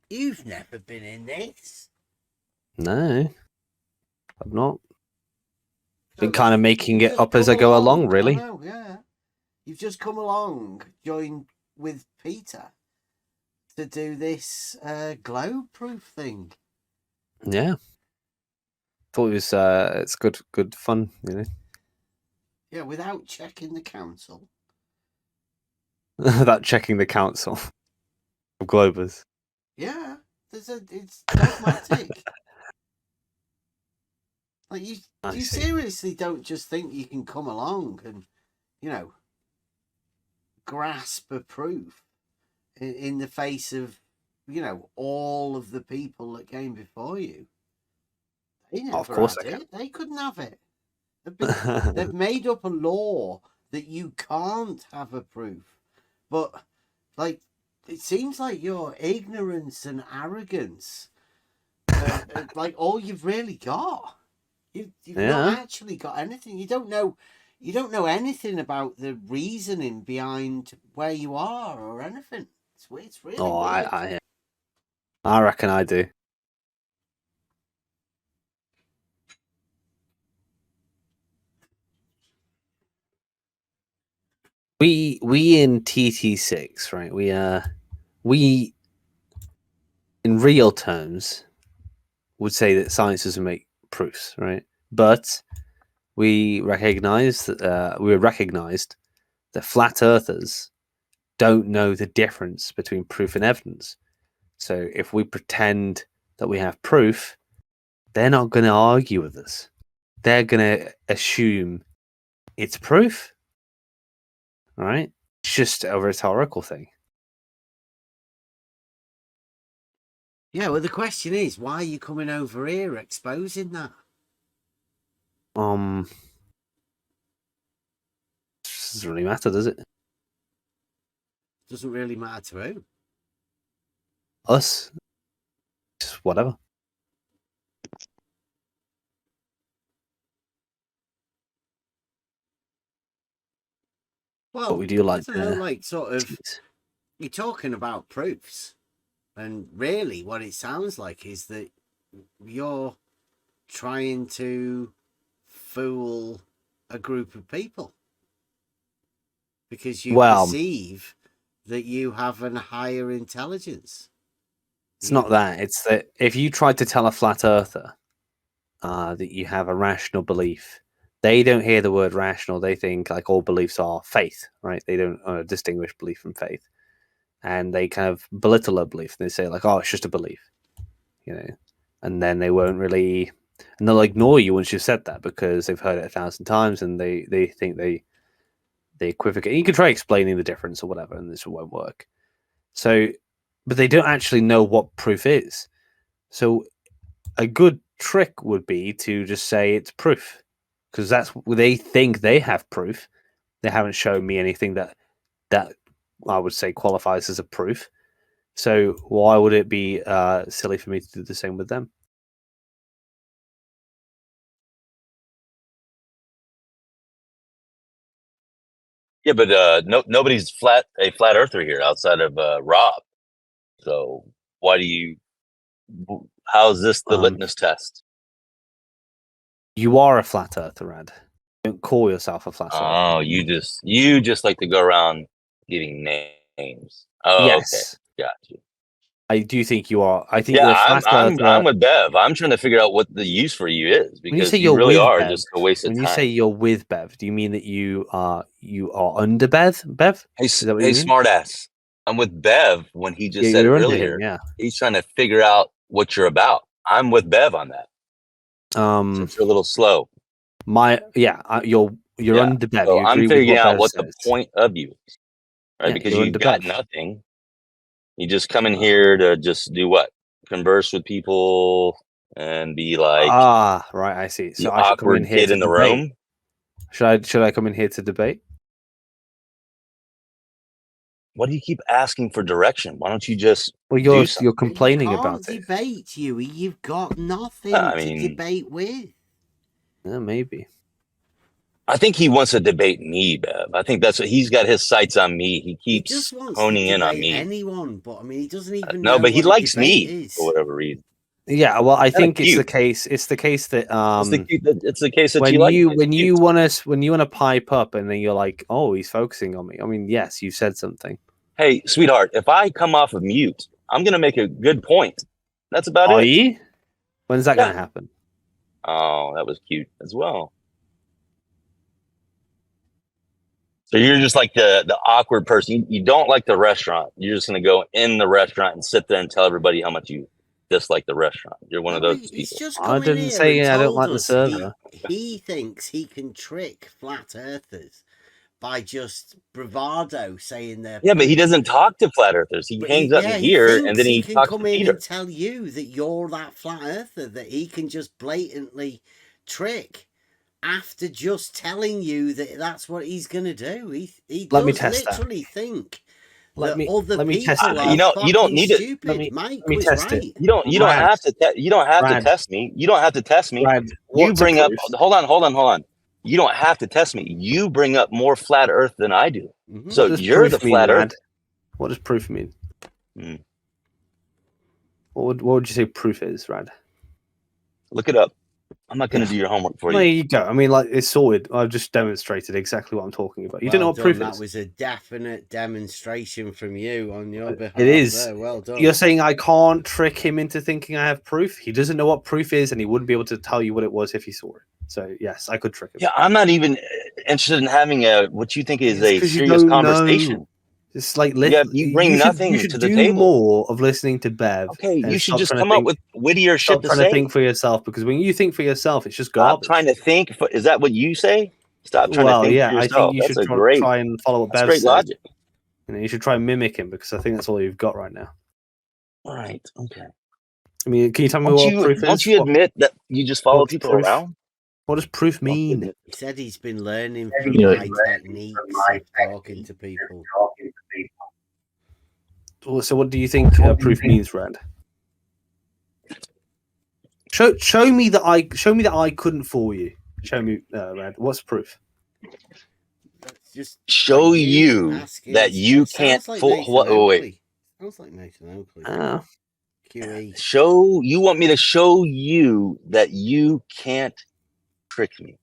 You've never been in this. No, I'm not. So Been kind of making you've it just up as come I go along. along, I really. know, yeah. You've just come along, joined with Peter to do this globe proof thing. Yeah, thought it was it's good fun, you know. Yeah, without checking the council. Without checking the council of Globers. Yeah, it's dogmatic. Like I you see. seriously don't just think you can come along and, you know, grasp a proof in the face of, all of the people that came before you. They Oh, of never course had I it. They couldn't have it. They've can. made up a law that you can't have a proof. But like, it seems like your ignorance and arrogance are like all you've really got. You've not Yeah. actually got anything. You don't know anything about the reasoning behind where you are or anything. It's really Oh, weird. I reckon I do. We in TT6, right? We in real terms would say that science doesn't make proofs, right? But we recognized that flat earthers don't know the difference between proof and evidence. So if we pretend that we have proof, they're not going to argue with us. They're going to assume it's proof, right? It's just a rhetorical thing. Yeah, well, the question is, why are you coming over here exposing that? Um, doesn't really matter, does it? Doesn't really matter to who. Us, just whatever. But Well, we do I like don't know, the like sort of, teas. you're talking about proofs, and really what it sounds like is that you're trying to fool a group of people because you Well, perceive that you have an higher intelligence. it's not You, that. It's that if you tried to tell a flat earther that you have a rational belief, they don't hear the word rational. They think like all beliefs are faith, right? They don't distinguish belief from faith, and they kind of belittle a belief. They say like, "Oh, it's just a belief," you know, and then they won't really, and they'll ignore you once you've said that because they've heard it 1,000 times, and they think they equivocate. You can try explaining the difference or whatever, and this won't work. So, but they don't actually know what proof is. So a good trick would be to just say it's proof because that's they think they have proof. They haven't shown me anything that I would say qualifies as a proof. So why would it be silly for me to do the same with them? Yeah, but nobody's a flat earther here outside of Rob. So why do you? How's this the Um, litmus test? you are a flat earther, Rad. Don't call yourself a flat earther. Oh, you just like to go around giving names. Oh, okay, Yes, got you. I do think you are. I think Yeah, you're a I'm flat I'm I'm earther. with Bev. I'm trying to figure out what the use for you is When you say because you you're really with are Bev, just a waste of when you say time. you're with Bev, do you mean that you are under Bev? Bev? Is that what Hey, you mean? smartass. I'm with Bev when he Yeah, just said you're under him. earlier. Yeah. He's trying to figure out what you're about. I'm with Bev on that. Um. Since you're a little slow. You're Yeah. under Bev. So You I'm agree with figuring what out Bev what the says. point of you is, right? Yeah, Because you're you under got Bev. nothing. You just come in Uh, here to just do what? Converse with people and be like right. I see. the So I should come in awkward here kid to in the debate. room. Should I come in here to debate? Why do you keep asking for direction? Why don't you just Well, do you're something? you complaining can't about it. debate, Yewie. You've got Yeah, nothing I to mean, debate with. Yeah, maybe. I think he wants to debate me, Bev. I think that's what he's got his sights on me. He He keeps just wants to honing in on debate me. anyone, but I mean, he doesn't even No, know but he what a likes debate me is. for whatever reason. Yeah, well, I Kinda think it's the cute. case. It's the case that It's the case that when you like. you It's when cute. you want to pipe up and then you're like, oh, he's focusing on me. I mean, yes, you said something. Hey, sweetheart, if I come off of mute, I'm gonna make a good point. That's about Are it. you? When's that going Yeah. to happen? Oh, that was cute as well. So you're just like the awkward person. You don't like the restaurant. You're just gonna go in the restaurant and sit there and tell everybody how much you dislike the restaurant. You're one of No, those he's people. just I come in didn't here say and I don't told like the us server. he thinks he can trick flat earthers by just bravado saying they're Yeah, but he proof. doesn't talk to flat earthers. He But hangs out in here and thinks then he he can talks to come in Peter. and tell you that you're that flat earther that he can just blatantly trick after just telling you that that's what he's going to do. He Let me does test that. literally think Let that me other let me test people it. are You don't fucking need it. stupid. Mike Let me was test it. right. You don't Rad. have to Rad. test me. You don't have to test me. Brad, You what's bring a up proof? hold on. You don't have to test me. You bring up more flat earth than I do. Mhm. So What does you're the proof mean, flat earth. Rad? What does proof mean? Hmm. What would you say proof is, Rad? Look it up. I'm not going to do your homework for There you. you go. I mean, like, it's sorted. I've just demonstrated exactly what I'm talking about. You don't know what proof That is. was a definite demonstration from you on your behalf. It is. There. Well done. You're saying I can't trick him into thinking I have proof? He doesn't know what proof is, and he wouldn't be able to tell you what it was if he saw it. So, yes, I could trick him. Yeah, I'm not even interested in having a what you think is It's a 'cause you serious don't conversation. know. It's like You bring nothing you should to the do table. more of listening to Bev. Okay, and you should stop just trying to come up think- with wittier Stop shit to trying to say. think for yourself, because when you think for yourself, it's just Stop garbage. trying to think. Is that what you say? Stop trying to Well, think yeah, for I think yourself. you That's should a great. try and follow what That's Bev great says. logic. You know, you should try and mimic him, because I think that's all you've got right now. All right. Okay. I mean, can you tell me what proof is? Don't you admit that you just follow What's people proof? around? What does proof Don't you mean? admit- He said he's been learning from my techniques of talking to people. So, what do you think proof means, Rand? Show me that I couldn't fool you. Show me, Rand. What's proof? That's just Show like you asking. that you It can't sounds like fool. Nathan Wait. Oakley. Sounds like Nathan Oakley. QE. Show you want me to show you that you can't trick me.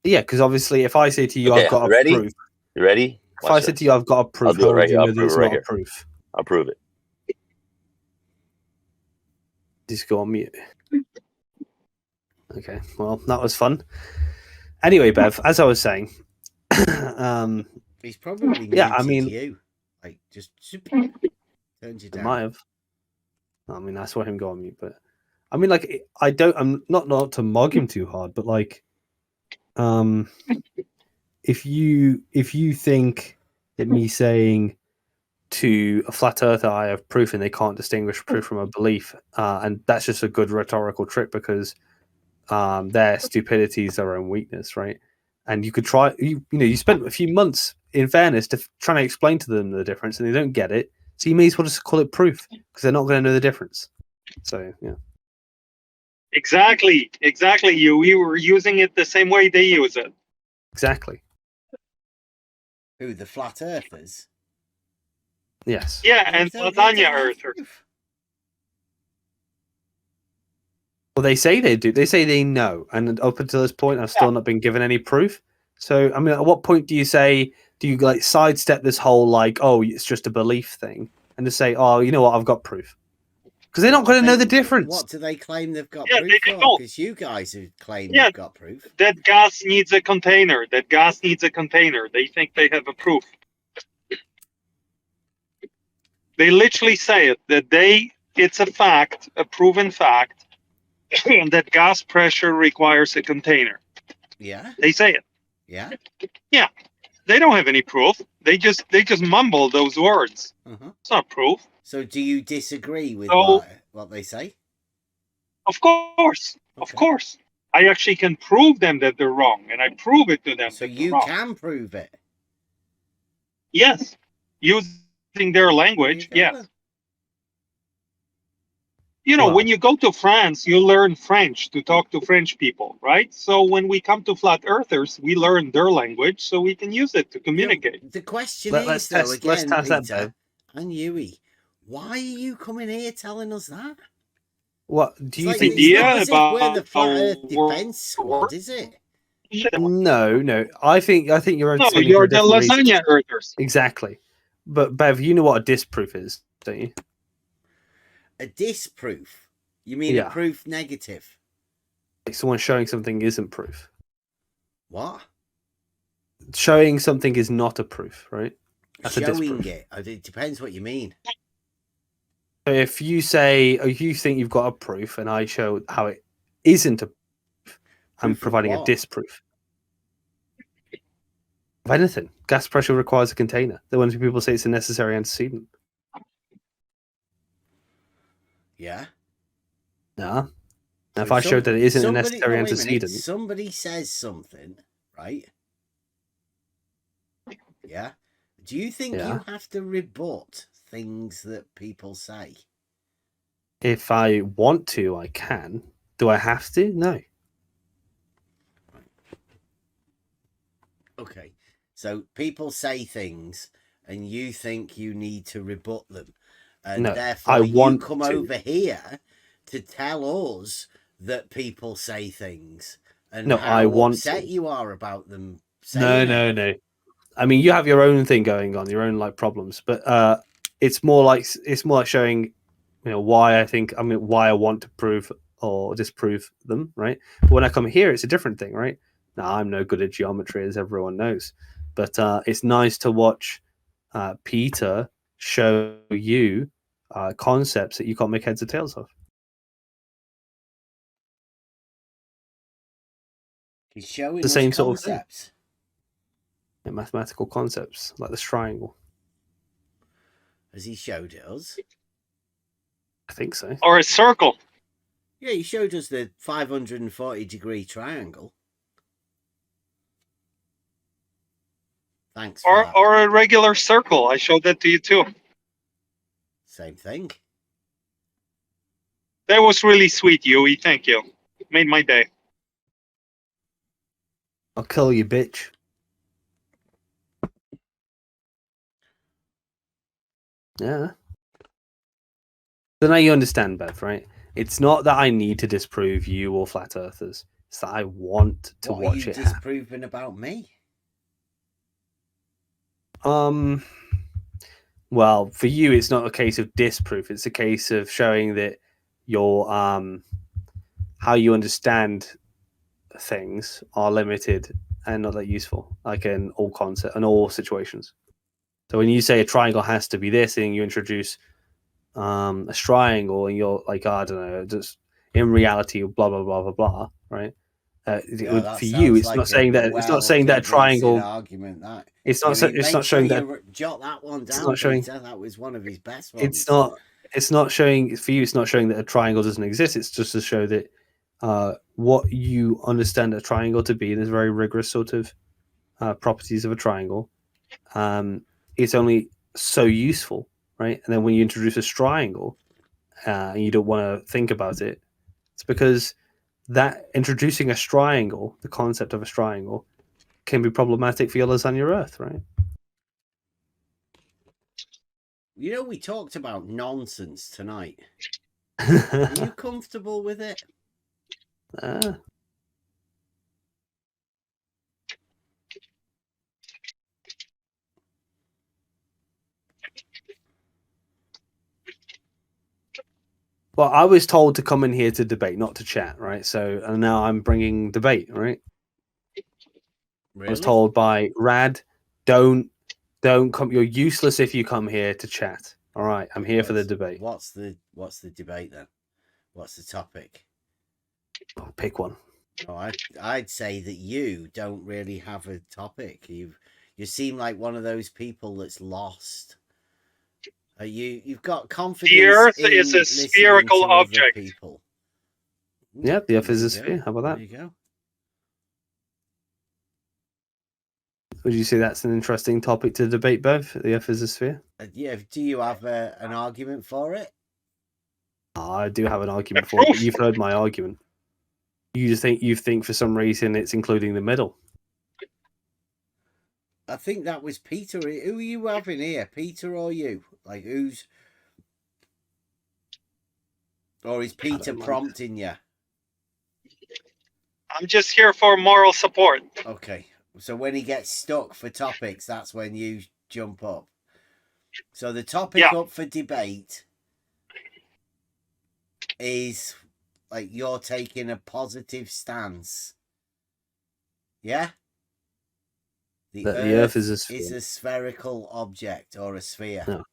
Yeah, because obviously, if I say to you, Okay, I've got a ready? proof. You ready? If I said to you, I've got a proof, I'll do how it right would you here. know I'll that prove it's it right not here. a proof? I'll prove it. Just go on mute. Okay, well, that was fun. Anyway, Bev, as I was saying, He's probably yeah, I muted mean, you. Like just turns you I down. might have. I mean, I saw him go on mute, but I mean, like, I'm not to mug him too hard, but like, if you think that me saying to a flat earther I have proof and they can't distinguish proof from a belief, and that's just a good rhetorical trick because their stupidity is their own weakness, right? And you could try, you spent a few months, in fairness, trying to explain to them the difference, and they don't get it. So you may as well just call it proof because they're not going to know the difference. So yeah. Exactly. We were using it the same way they use it. Exactly. Who, the flat earthers? Yes. Yeah, and They don't lasagna have earthers. proof. Well, they say they do. They say they know, and up until this point, I've still not been given any proof. So, I mean, at what point do you like sidestep this whole like, oh, it's just a belief thing, and just say, oh, you know what, I've got proof, because they're not going to know the difference. What do they claim they've got Yeah, proof they for? don't. Because you guys have claimed Yeah. you've got proof. That gas needs a container. They think they have a proof. They literally say it, it's a fact, a proven fact, that gas pressure requires a container. Yeah. They say it. Yeah. Yeah. They don't have any proof. They just mumble those words. Uh-huh. It's not proof. So do you disagree with So- what they say? Of course. Of Okay. course. I actually can prove them that they're wrong, and I prove it to them So that they're you wrong. can prove it. Yes. Using their language, There you yes. go. you know, Well- when you go to France, you learn French to talk to French people, right? So when we come to flat earthers, we learn their language so we can use it to communicate. The question Let's is, though, let's again, test that, Peter Bev. and Yewie, why are you coming here telling us that? What do It's you like, think? it's not Idea as if we're the about Flat Earth our Defense Squad, is it? No. I think you're No, entertaining for you're a the different reason. lasagna earthers. Exactly. But Bev, you know what a disproof is, don't you? A disproof? You mean Yeah. a proof negative? Like someone showing something isn't proof. What? Showing something is not a proof, right? That's a Showing disproof. it. It depends what you mean. So if you say, oh, you think you've got a proof, and I show how it isn't a proof, I'm Proof of providing a what? disproof. Of anything. Gas pressure requires a container. The ones people say it's a necessary antecedent. Yeah. Nah. Now, if So I showed that it isn't a somebody, necessary no, wait a minute. antecedent, Somebody says something, right? Yeah. Do you think Yeah. you have to rebut things that people say? if I want to, I can. Do I have to? No. Okay. So people say things and you think you need to rebut them. And No, therefore I you want come to. over here to tell us that people say things and No, how I want upset to. you are about them saying it. No. I mean, you have your own thing going on, your own like problems, but it's more like showing, why why I want to prove or disprove them, right? But when I come here, it's a different thing, right? Now, I'm no good at geometry, as everyone knows, but it's nice to watch Peter show you concepts that you can't make heads or tails of. He's showing The us same sort of thing. concepts. Mathematical concepts like this triangle. Has he showed it us? I think so. Or a circle. Yeah, he showed us the 540-degree triangle. Thanks for that. Or a regular circle. I showed that to you too. Same thing. That was really sweet, Yewie. Thank you. It made my day. I'll kill you, bitch. Yeah. So now you understand, Bev, right? It's not that I need to disprove you or flat earthers. It's that I want to What are watch you it happen. disproving about me? Well, for you, it's not a case of disproof. It's a case of showing that your how you understand things are limited and not that useful, like in all concept in all situations. So when you say a triangle has to be this, and you introduce a triangle, and you're like, I don't know, just in reality, blah blah blah blah blah, right? That For you, sounds it's like not saying that it's not saying that a well-convincing triangle. argument. That It's not. Yewie, It's make not sure showing that. you jot that one It's down, not showing. Peter. That was one of his best ones. It's not. It's not showing for you. It's not showing that a triangle doesn't exist. It's just to show that what you understand a triangle to be, and there's very rigorous sort of properties of a triangle. It's only so useful, right? And then when you introduce a triangle, and you don't want to think about it, it's because that introducing a triangle, the concept of a triangle, can be problematic for your lasagna Earth, right? You know, we talked about nonsense tonight. Are you comfortable with it? Well, I was told to come in here to debate, not to chat, right? So, and now I'm bringing debate, right? Really? I was told by Rad, don't come. You're useless if you come here to chat. All right, I'm here for the debate. What's the debate then? What's the topic? I'll pick one. Oh, I'd say that you don't really have a topic. You seem like one of those people that's lost. You've got confidence. The Earth in is a listening spherical to other object. people. Yeah, the Earth is There a you sphere. go. How about that? There you go. Would you say that's an interesting topic to debate, Bev? The Earth is a sphere. Yeah. Do you have an argument for it? I do have an argument A for it, but proof. you've heard my argument. You think for some reason it's including the middle. I think that was Peter. Who are you having here, Peter or you? Like who's? Or is Peter mind. prompting you? I'm just here for moral support. Okay. So when he gets stuck for topics, that's when you jump up. So the topic Yeah. up for debate is like you're taking a positive stance. Yeah? The That Earth, the Earth is a sphere. is a spherical object or a sphere. No.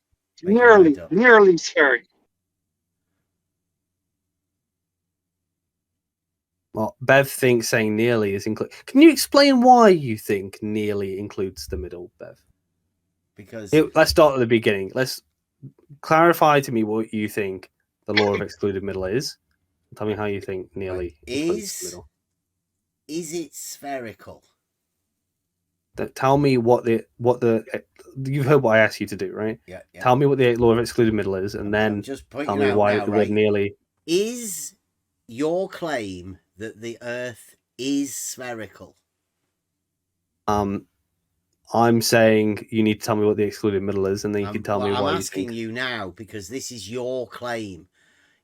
Make your mind Nearly, up. nearly spherical. Well, Bev thinks saying nearly is included. Can you explain why you think nearly includes the middle, Bev? Because Let's start at the beginning. Let's clarify to me what you think the law of excluded middle is. Tell me how you think nearly includes the middle. Is it spherical? Tell me what the you've heard what I asked you to do, right? Yeah. Tell me what the law of excluded middle is, and then just tell pointing me out why now, the right? word nearly. Is your claim that the Earth is spherical? I'm saying you need to tell me what the excluded middle is, and then you can tell me why I'm you asking think. you now because this is your claim.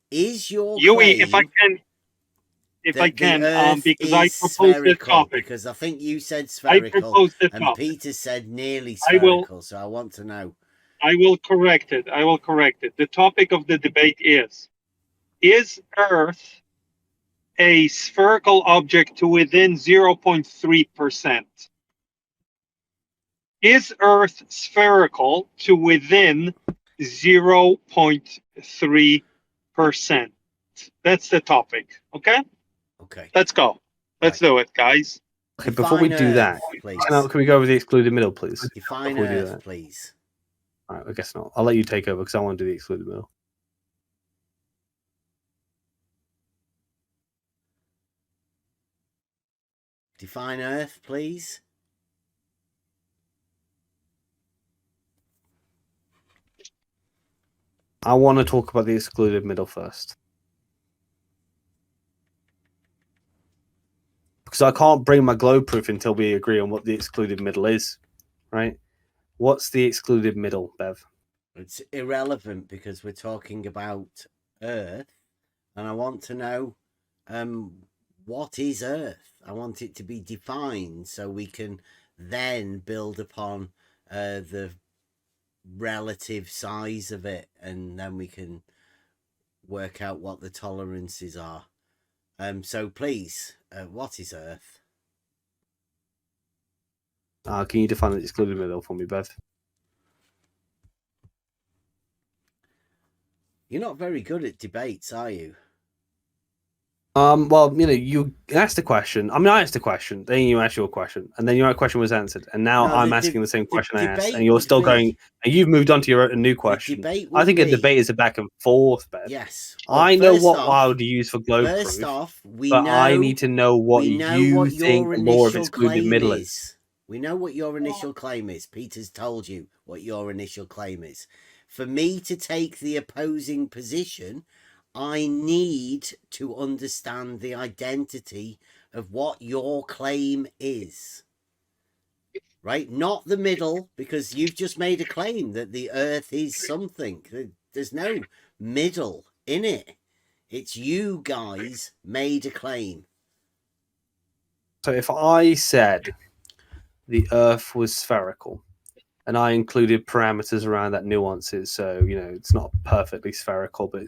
Is your Yewie, claim if I can, the Earth because is I proposed this spherical? topic. Because I think you said I spherical, proposed the and topic. Peter said nearly I will- spherical. So I want to know. I will correct it. The topic of the debate is Earth a spherical object to within 0.3%? Is Earth spherical to within 0.3%? That's the topic. Okay? Okay. Let's go. Let's do it, guys. Okay, before we Define do that, Earth, please. can we go over the excluded middle, please? Define before we do Earth, that. please. All right, I guess not. I'll let you take over because I want to do the excluded middle. Define Earth, please. I want to talk about the excluded middle first. Because I can't bring my globe proof until we agree on what the excluded middle is, right? What's the excluded middle, Bev? It's irrelevant because we're talking about Earth, and I want to know what is Earth. I want it to be defined so we can then build upon the relative size of it, and then we can work out what the tolerances are. So please, what is Earth? Can you define the excluded middle for me, Bev? You're not very good at debates, are you? Well, you asked a question. I mean, I asked a question, then you asked your question, and then your question was answered, and now No, I'm asking the same question I asked, debate and you're would still be- going, and you've moved on to your new question. debate I would think a be- debate is a back and forth, Bev. Yes. I know first what off- I would use for globe First proof, off, but I need to know what we know you what think your the law of initial excluded claim middle is. is. We know what your initial claim is. Peter's told you what your initial claim is. For me to take the opposing position, I need to understand the identity of what your claim is. Right? Not the middle, because you've just made a claim that the Earth is something. There's no middle in it. It's you guys made a claim. So if I said the Earth was spherical, and I included parameters around that nuances, so it's not perfectly spherical, but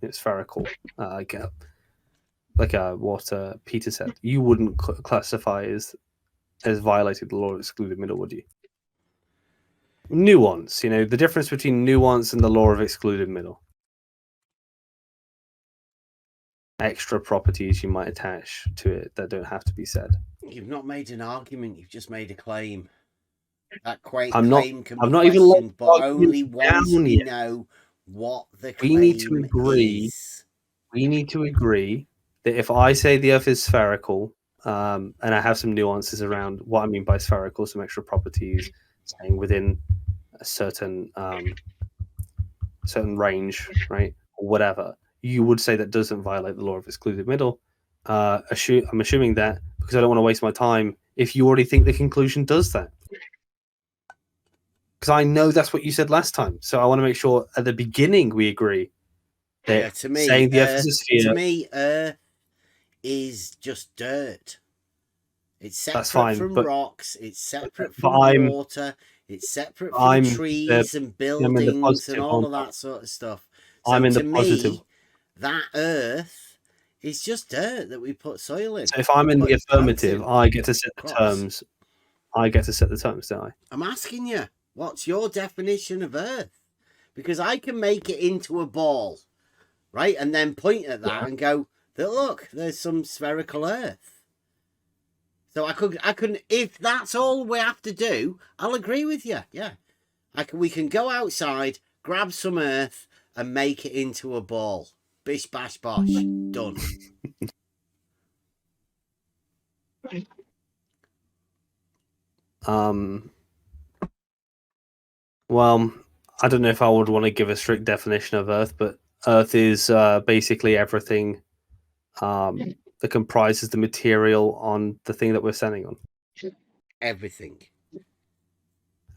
it's spherical, like what Peter said, you wouldn't classify as violated the law of excluded middle, would you? Nuance, the difference between nuance and the law of excluded middle. Extra properties you might attach to it that don't have to be said. You've not made an argument, you've just made a claim. That I'm not claim can I'm be not even questioned, but arguing only once down we yet. know what the We claim need to agree. is. We need to agree that if I say the Earth is spherical, and I have some nuances around what I mean by spherical, some extra properties, saying within a certain range, right, or whatever. you would say that doesn't violate the law of excluded middle. I'm assuming that because I don't want to waste my time if you already think the conclusion does that. Because I know that's what you said last time. So I want to make sure at the beginning we agree that Yeah, to me, saying the Earth is a sphere. To me, Earth is just dirt. It's separate That's fine, from but- rocks. It's separate but from I'm- water. It's separate from I'm trees and buildings and positive all on of that. that sort of stuff. So I'm in to the positive. me, that Earth is just dirt that we put soil in. So if I'm in the Put plants affirmative, in, I get to set the crops. terms. I get to set the terms, don't I? I'm asking you, what's your definition of Earth? Because I can make it into a ball, right? And then point at that and go, look, there's some spherical Earth. So I could, if that's all we have to do, I'll agree with you. Yeah, we can go outside, grab some Earth, and make it into a ball. Bish bash bosh, done. Well, I don't know if I would want to give a strict definition of Earth, but Earth is basically everything that comprises the material on the thing that we're standing on. Everything.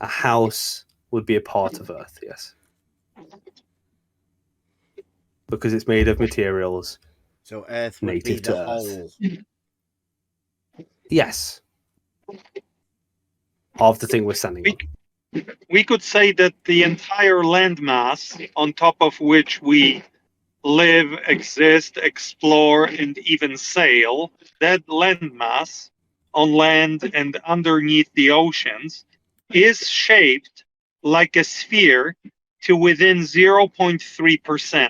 A house would be a part of Earth, yes, because it's made of materials. So Earth would be Native to the Earth. whole. Yes, of the thing we're standing on. We could say that the entire landmass on top of which we live, exist, explore, and even sail, that landmass on land and underneath the oceans is shaped like a sphere to within 0.3%.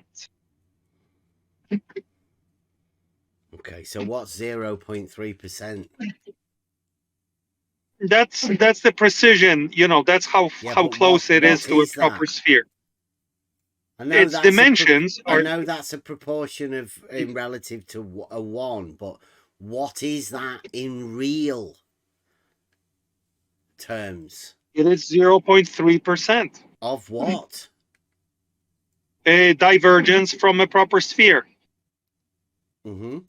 Okay, so what's 0.3%? That's the precision, that's how but close it is what to a is proper that? sphere. I know Its that's dimensions I are know that's a proportion of in relative to a 1, but what is that in real terms? it is 0.3% Of what? a divergence from a proper sphere. Mm-hmm.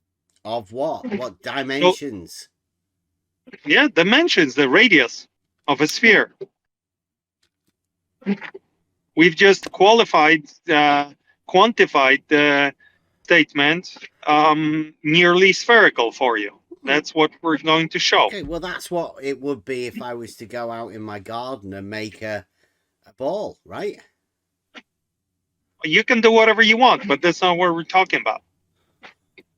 Of what? What So, dimensions? yeah, dimensions, the radius of a sphere. We've just quantified the statement nearly spherical for you. That's what we're going to show. Okay, well, that's what it would be if I was to go out in my garden and make a ball, right? You can do whatever you want, but that's not what we're talking about.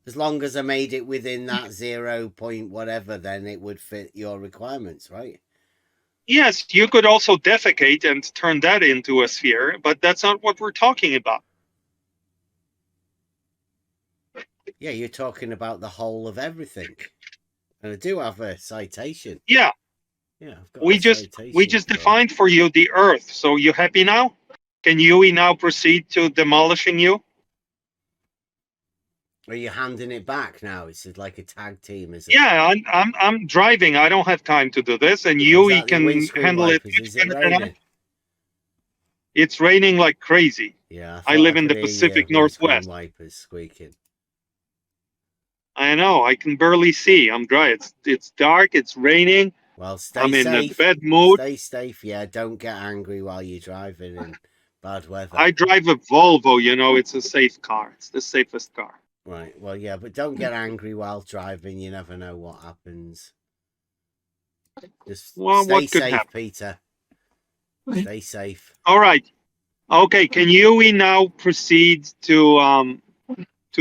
As long as I made it within that 0 point whatever, then it would fit your requirements, right? Yes, you could also defecate and turn that into a sphere, but that's not what we're talking about. Yeah, you're talking about the whole of everything. And I do have a citation. Yeah. Yeah, I've got We just defined for you the Earth. So you happy now? Can Yewie now proceed to demolishing you? Are you handing it back now? It's like a tag team, is it? Yeah, I'm driving. I don't have time to do this, and Yewie can handle it. Is it raining? It's raining like crazy. Yeah, I live in the Pacific Northwest. Wipers squeaking. I know. I can barely see. I'm dry. It's dark. It's raining. Well, stay I'm safe. in a bad mood. Stay safe. Yeah, don't get angry while you're driving in bad weather. I drive a Volvo. It's a safe car. It's the safest car. Right. Well, yeah, but don't get angry while driving. You never know what happens. Just stay safe, happen? Peter. Stay safe. All right. Okay. Can Yewie now proceed to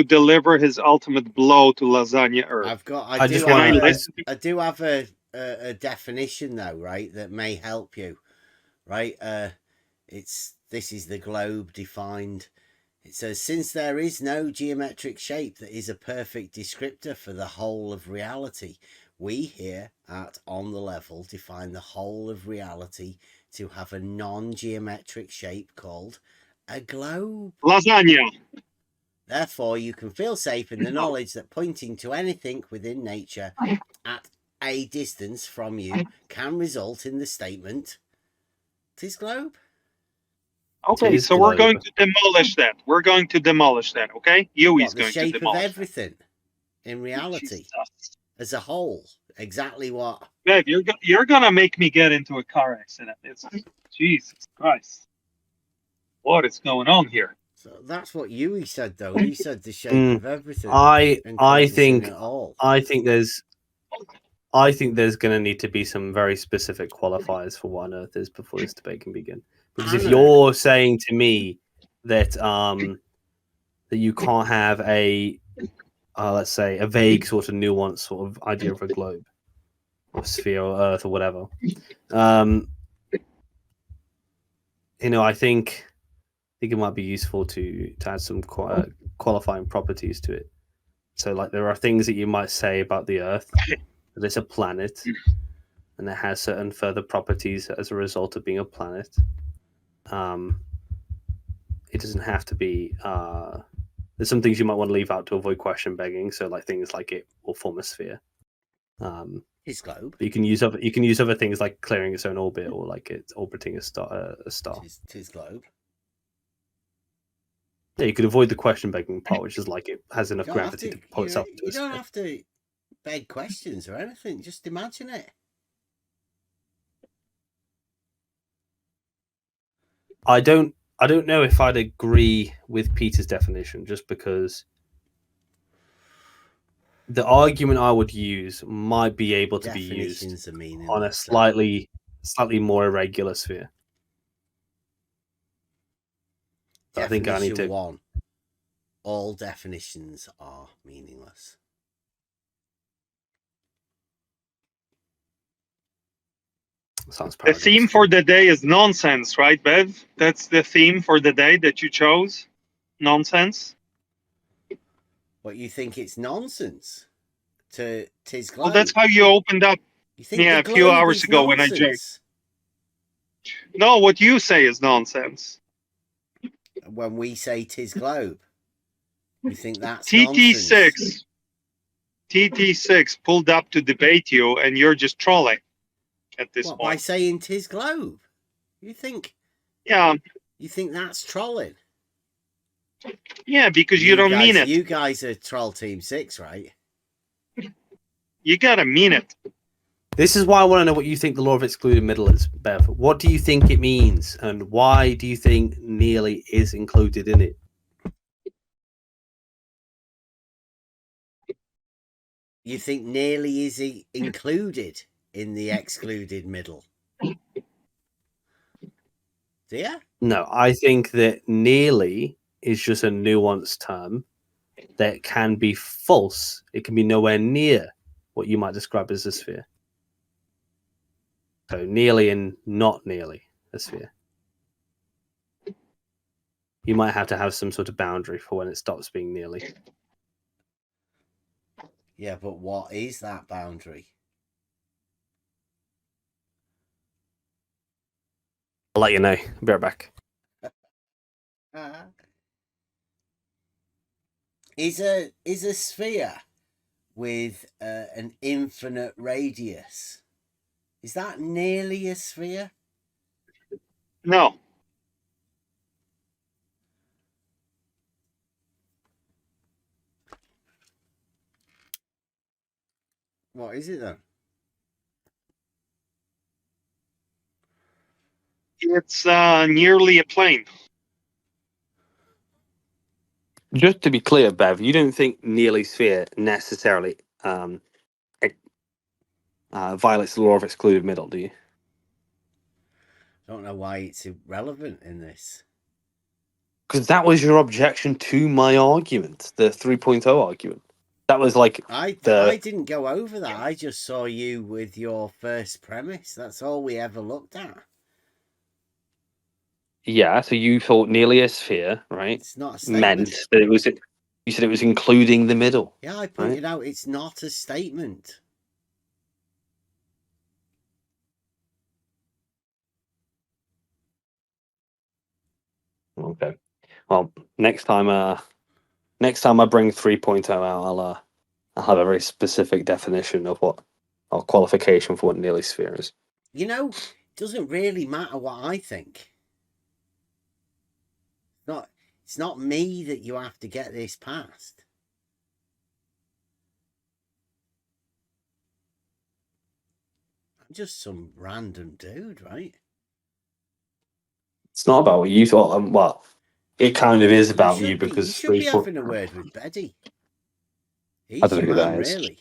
deliver his ultimate blow to Lasagna Earth? I do have a definition though, right? That may help you, right? This is the globe defined. It says, since there is no geometric shape that is a perfect descriptor for the whole of reality, we here at On the Level define the whole of reality to have a non-geometric shape called a globe. Lasagna. Therefore, you can feel safe in the knowledge that pointing to anything within nature at a distance from you can result in the statement, "'Tis globe." Okay, Tis so we're globe. going to demolish that. We're going to demolish that, okay? Yewie's What, the going to shape of demolish everything in that. reality Jesus. as a whole? Exactly what? Babe, you're gonna make me get into a car accident. It's Jesus Christ. What is going on here? So that's what Yewie said, though. He said the shape Mm, of everything I encompassing think it all. I think there's going to need to be some very specific qualifiers for what on earth is before this debate can begin. Because if Anna. you're saying to me that that you can't have a let's say a vague sort of nuanced sort of idea of a globe or sphere or earth or whatever, I think it might be useful to add some qualifying properties to it. So like there are things that you might say about the earth that it's a planet and it has certain further properties as a result of being a planet. It doesn't have to be there's some things you might want to leave out to avoid question begging, so like things like it will form a sphere. His globe. But you can use other things like clearing its own orbit or like it's orbiting a star. His globe. Yeah, you could avoid the question begging part, which is like it has enough You don't have gravity to to, pull you itself into you a don't sphere. have to beg questions or anything. Just imagine it. I don't know if I'd agree with Peter's definition, just because the argument I would use might be able to be used Definitions are meaningless. on a slightly more irregular sphere. I think I need to. 1. All definitions are meaningless. Sounds The theme for the day is nonsense, right, Bev? That's the theme for the day that you chose? Nonsense? But you think it's nonsense to tis globe? Well, that's how you opened up You think a few hours ago when I joked. No, what you say is nonsense. When we say tis globe, you think that's nonsense? TT6 pulled up to debate you, and you're just trolling at this point. By saying tis globe? You think? Yeah. You think that's trolling? Yeah, because you don't mean it. You guys are troll team 6, right? You gotta mean it. This is why I want to know what you think the law of excluded middle is, Bev. What do you think it means, and why do you think nearly is included in it? You think nearly is included in the excluded middle? Do you? No, I think that nearly is just a nuanced term that can be false. It can be nowhere near what you might describe as a sphere. So nearly and not nearly a sphere. You might have to have some sort of boundary for when it stops being nearly. Yeah, but what is that boundary? I'll let you know. Be right back. Is a sphere with an infinite radius, is that nearly a sphere? No. What is it then? It's nearly a plane. Just to be clear, Bev, you don't think nearly sphere necessarily violates the law of excluded middle, do you? I don't know why it's irrelevant in this. Because that was your objection to my argument, the 3.0 argument. That was like I didn't go over that. I just saw you with your first premise. That's all we ever looked at. Yeah, so you thought nearly a sphere, right? It's not a statement. Meant that it was. You said it was including the middle. Yeah, I pointed out it's not a statement. Okay. Well, next time I bring 3.0 out, I'll have a very specific definition of what, or qualification for what nearly sphere is. You know, it doesn't really matter what I think. It's not me that you have to get this past. I'm just some random dude, right? It's not about what you thought. Well, it kind of is about you because you should be having a word with Betty. He's I don't know your who that man, is. really.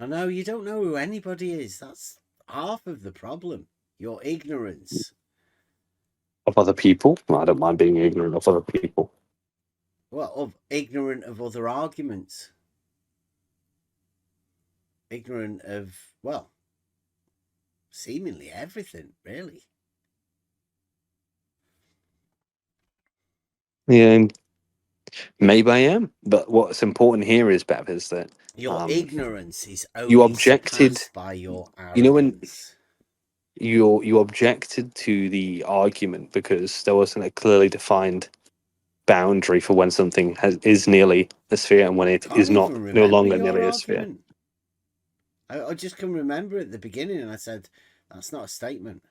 I know you don't know who anybody is. That's half of the problem. Your ignorance. Of other people? Well, I don't mind being ignorant of other people. Well, ignorant of other arguments. Ignorant of, well, seemingly everything, really. Yeah, maybe I am. But what's important here is, Bev, is that your ignorance is only you objected surpassed by your arrogance. You know when you objected to the argument because there wasn't a clearly defined boundary for when something is nearly a sphere and when it is not no longer nearly a sphere. I just can remember at the beginning, and I said, "That's not a statement."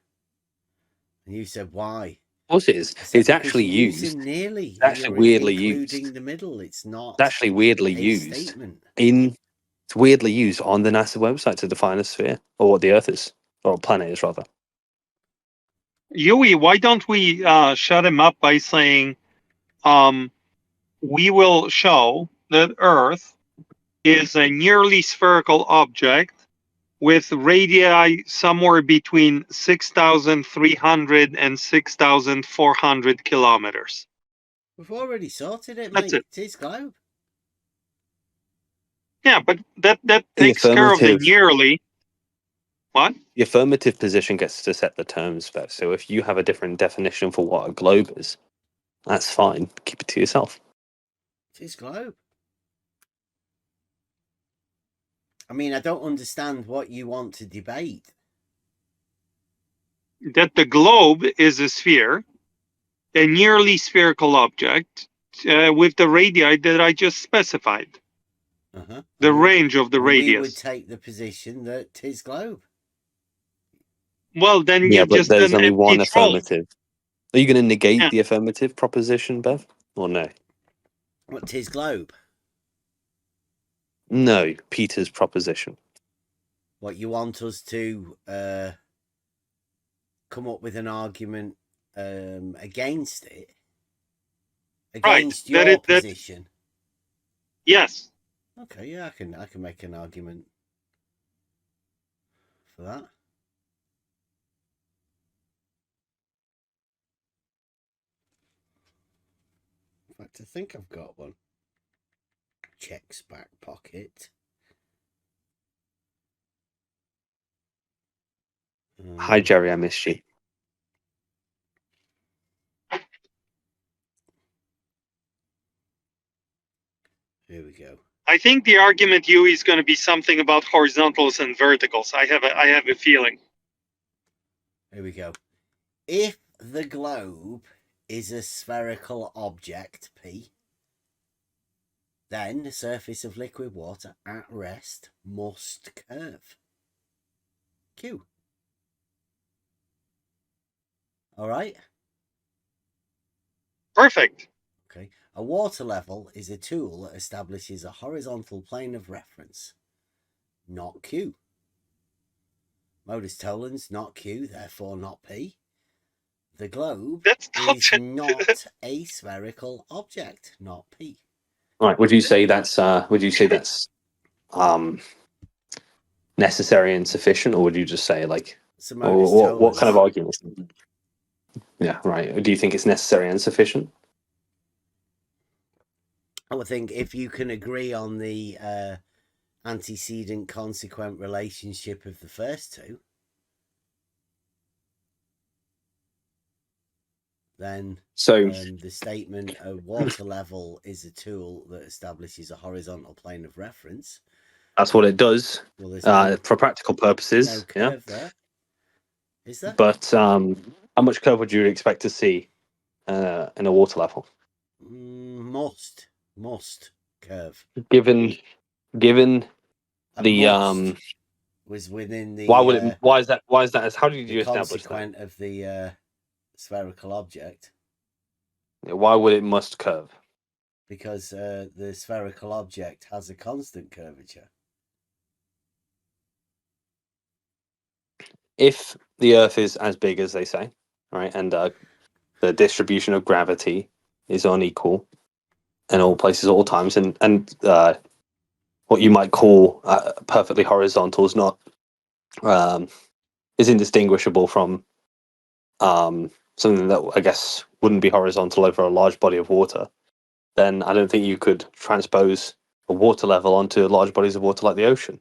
And you said, "Why?" Of course, it is. Said, it's actually used. Nearly. It's actually weirdly including used. the middle. It's not. It's actually weirdly used. Statement. It's weirdly used on the NASA website to define a sphere or what the Earth is, or a planet is rather. Yewie, why don't we shut him up by saying, we will show that Earth is a nearly spherical object with radii somewhere between 6,300 and 6,400 kilometers. We've already sorted it, That's mate. it. It's his globe. Yeah, but that takes care of the nearly. What? The affirmative position gets to set the terms, Bev. So if you have a different definition for what a globe is, that's fine. Keep it to yourself. It's his globe. I mean, I don't understand what you want to debate. That the globe is a sphere, a nearly spherical object with the radii that I just specified. The range of the radius. We would take the position that 'tis globe. Well, then yeah, you but just there's only one troll. affirmative. Are you going to negate the affirmative proposition, Bev, or no? What 'tis globe? No, Peter's proposition. What you want us to come up with an argument against it? Against your position? Yes. Okay, yeah, I can make an argument for that. In fact, I think I've got one. Checks back pocket. Hi, Jerry, I missed you. Here we go. I think the argument, Yewie, is going to be something about horizontals and verticals. I have a feeling. Here we go. If the globe is a spherical object, P, then the surface of liquid water at rest must curve. Q. All right? Perfect. Okay. A water level is a tool that establishes a horizontal plane of reference, not Q. Modus tollens, not Q, therefore not P. The globe is not a spherical object, not P. All right. Would you say that's necessary and sufficient, or would you just say like what kind of argument? Yeah, right. Do you think it's necessary and sufficient? I would think if you can agree on the antecedent consequent relationship of the first two, then the statement a water level is a tool that establishes a horizontal plane of reference. That's what it does for practical purposes. No curve there. Is there? But how much curve would you expect to see in a water level? Must curve. Given the was within the why is that how did you establish consequent that? Of the spherical object? Why would it must curve? Because the spherical object has a constant curvature. If the Earth is as big as they say, right, and the distribution of gravity is unequal in all places, all times, and what you might call perfectly horizontal is not is indistinguishable from something that I guess wouldn't be horizontal over a large body of water, then I don't think you could transpose a water level onto large bodies of water like the ocean.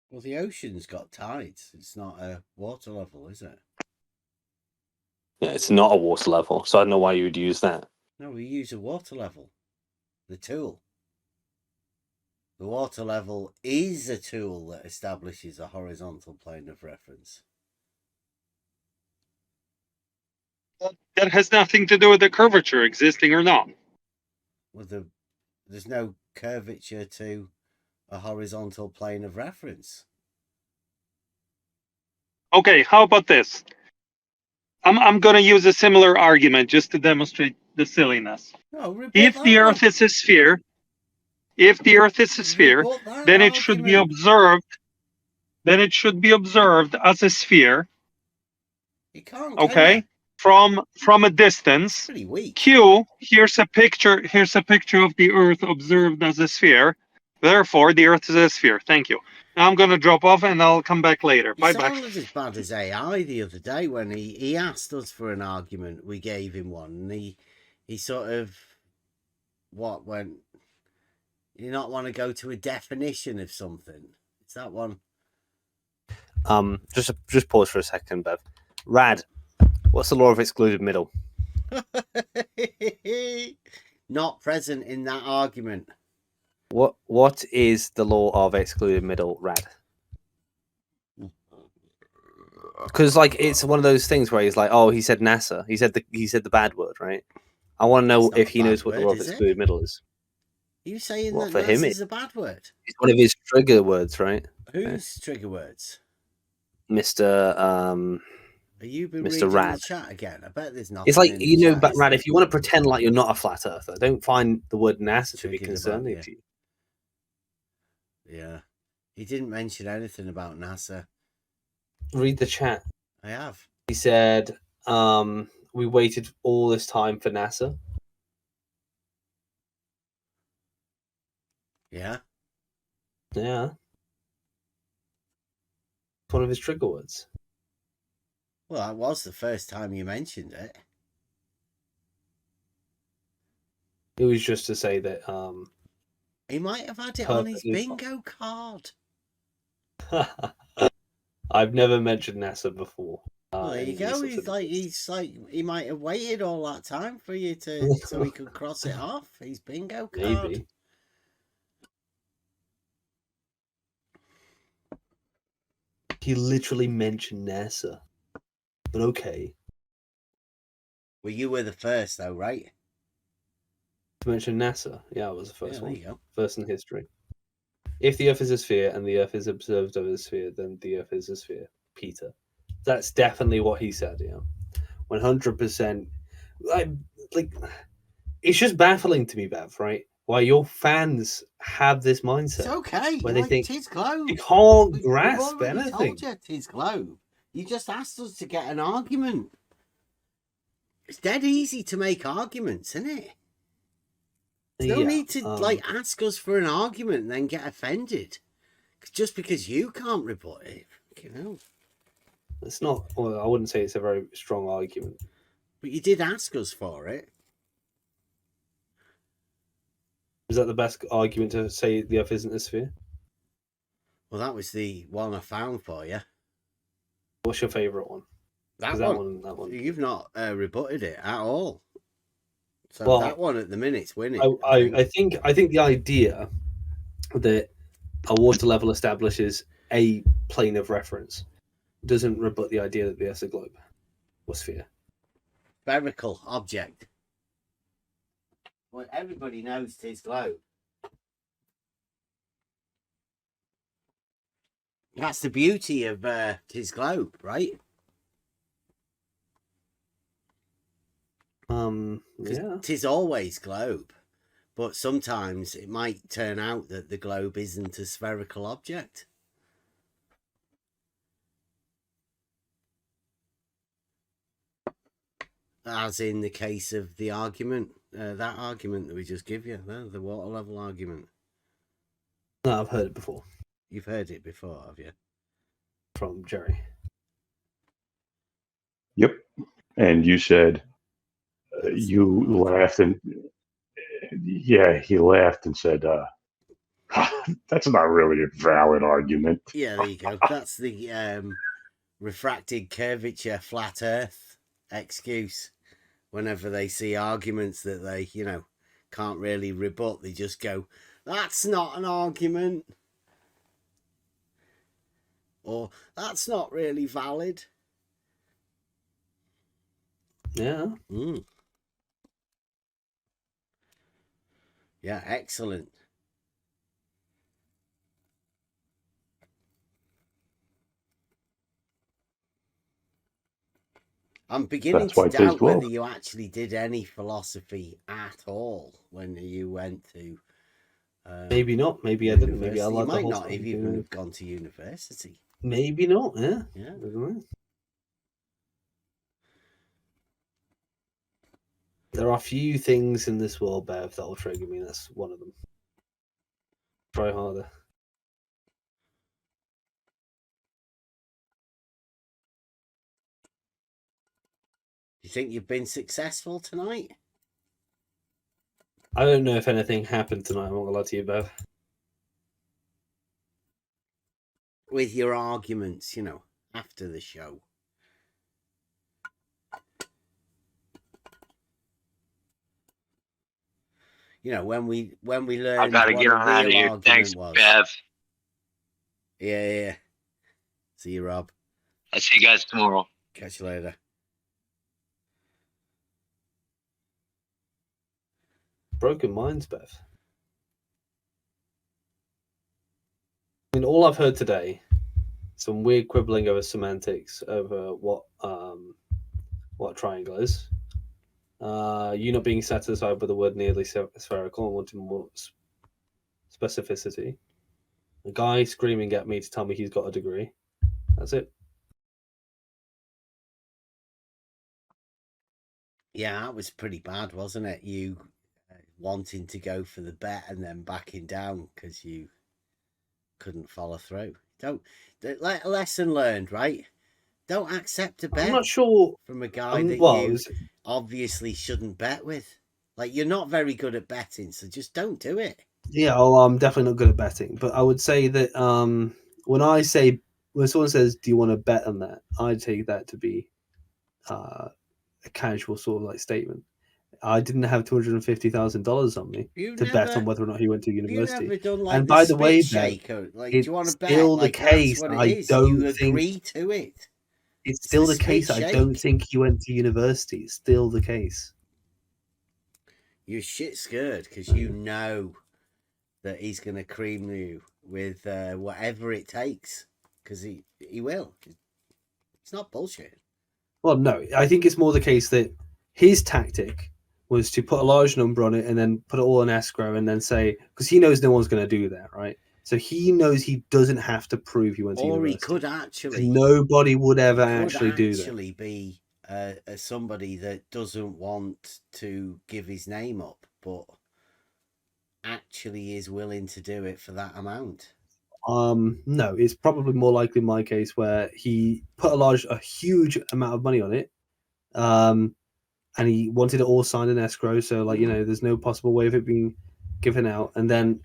Well, the ocean's got tides. It's not a water level, is it? Yeah, it's not a water level, so I don't know why you would use that. No, we use a water level. The tool. The water level is a tool that establishes a horizontal plane of reference. That has nothing to do with the curvature existing or not. Well, there's no curvature to a horizontal plane of reference. Okay, how about this? I'm going to use a similar argument just to demonstrate the silliness. No, rebut If that the one. Earth is a sphere, if the Earth is a sphere, Rebut that then it should be argument. observed. Then it should be observed as a sphere. You can't. Okay, from a distance. Pretty weak. Q. Here's a picture. Here's a picture of the Earth observed as a sphere. Therefore, the Earth is a sphere. Thank you. Now I'm going to drop off and I'll come back later. He Bye bye. sounded as bad as AI the other day when he asked us for an argument. We gave him one, and he sort of went. You not want to go to a definition of something? Is that one? Just pause for a second, Bev. Rad, what's the law of excluded middle? Not present in that argument. What is the law of excluded middle, Rad? Because like it's one of those things where he's like, oh, he said NASA. He said the bad word, right? I want to know It's not if a he knows bad what the word, law of is it? excluded middle is. Are you saying Well, that for him, NASA's a bad word? It's one of his trigger words, right? Whose trigger words? Mr. Are you been Mr. reading Rad. the chat again? I bet there's nothing. It's like, in the you know, chat, but is Rad, there? if you want to pretend like you're not a flat earther, don't find the word NASA to be Triggered about concerning you. to you. Yeah. He didn't mention anything about NASA. Read the chat. I have. He said, we waited all this time for NASA. Yeah. Yeah. It's one of his trigger words. Well, that was the first time you mentioned it. It was just to say that He might have had it on his perfectly bingo card. I've never mentioned NASA before. Well, there you in go. these sorts of He's like he might have waited all that time for you to so he could cross it off his bingo card. Maybe. He literally mentioned NASA. But okay. Well, you were the first, though, right? To mention NASA. Yeah, it was the first one. There you go. First in history. If the Earth is a sphere and the Earth is observed over the sphere, then the Earth is a sphere. Peter. That's definitely what he said, yeah. 100%. Like, it's just baffling to me, Bev, right? Why your fans have this mindset. It's okay. Where they think Tis Globe. you can't We've grasp already anything. told you Tis Globe. You just asked us to get an argument. It's dead easy to make arguments, isn't it? There's no need to ask us for an argument and then get offended just because you can't rebut it. You know, it's not. Well, I wouldn't say it's a very strong argument. But you did ask us for it. Is that the best argument to say the Earth isn't a sphere? Well, that was the one I found for you. What's your favourite one? That one. You've not rebutted it at all. So well, that one at the minute's winning. I think the idea that a water level establishes a plane of reference doesn't rebut the idea that the Earth's a globe or sphere. Spherical object. Well, everybody knows Tis Globe. That's the beauty of Tis Globe, right? Yeah. 'Tis always globe, but sometimes it might turn out that the globe isn't a spherical object. As in the case of the argument, that argument that we just give you, the water level argument. No, I've heard it before You've heard it before, have you? from Jerry. Yep. And you said you laughed and he laughed and said, "That's not really a valid argument." Yeah, there you go. That's the refracted curvature flat Earth excuse. Whenever they see arguments that they, can't really rebut, they just go, "That's not an argument," or "That's not really valid." Yeah. Yeah, excellent. I'm beginning That's why to it tastes doubt whether well. you actually did any philosophy at all when you went to. Maybe not. Maybe I didn't. Maybe I university. You liked the might whole not stuff. have even have gone to university. Maybe not. Yeah. Yeah. I don't know. There are a few things in this world, Bev, that will trigger me. That's one of them. Try harder. Do you think you've been successful tonight? I don't know if anything happened tonight. I'm not gonna lie to you, Bev. With your arguments, after the show. When we learned I gotta what get a on out of real here. argument Thanks, was. Bev. Yeah. See you, Rob. I'll see you guys tomorrow. Catch you later. Broken minds, Bev. I mean, all I've heard today, some weird quibbling over semantics over what a triangle is. You not being satisfied with the word nearly spherical and wanting more specificity. A guy screaming at me to tell me he's got a degree. That's it. Yeah, that was pretty bad, wasn't it? You wanting to go for the bet and then backing down because you couldn't follow through. Lesson learned, right? Don't accept a bet. I'm not sure from a guy that you was... obviously shouldn't bet with. Like, you're not very good at betting, so just don't do it. Yeah, I'm definitely not good at betting, but I would say that when someone says, "Do you want to bet on that?" I take that to be a casual sort of like statement. I didn't have $250,000 on me bet on whether or not he went to university. You've never done like And the by the way, shaker. Like, do you want to bet? still the Like, case. that's what I it is. don't You think agree to it. it's still the the case. spit I don't shake. think he went to university. It's still the case. You're shit scared because you know that he's going to cream you with whatever it takes, because he will. It's not bullshit. Well, no, I think it's more the case that his tactic was to put a large number on it and then put it all in escrow and then say, because he knows no one's going to do that, right? So he knows he doesn't have to prove he went to university. Or he could actually. Nobody would ever actually do that. Actually be somebody that doesn't want to give his name up, but actually is willing to do it for that amount. No, it's probably more likely my case where he put a huge amount of money on it, and he wanted it all signed in escrow, so there's no possible way of it being given out, and then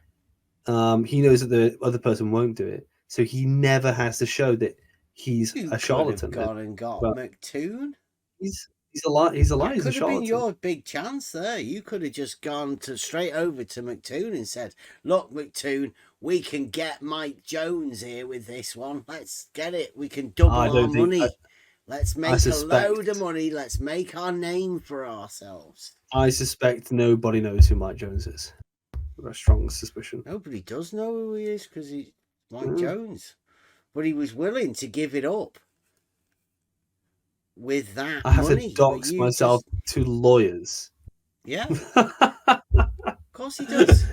he knows that the other person won't do it, so he never has to show that he's a charlatan. Could have gone and got McToon. He's a liar. He's a liar. That could have been your big chance there. You could have just gone straight over to McToon and said, "Look, McToon, we can get Mike Jones here with this one. Let's get it. We can double our money. Let's make a load of money. Let's make our name for ourselves." I suspect nobody knows who Mike Jones is. A strong suspicion. Nobody does know who he is because he's Mike Jones. But he was willing to give it up. with that I have money. to dox myself to lawyers. Yeah, of course he does.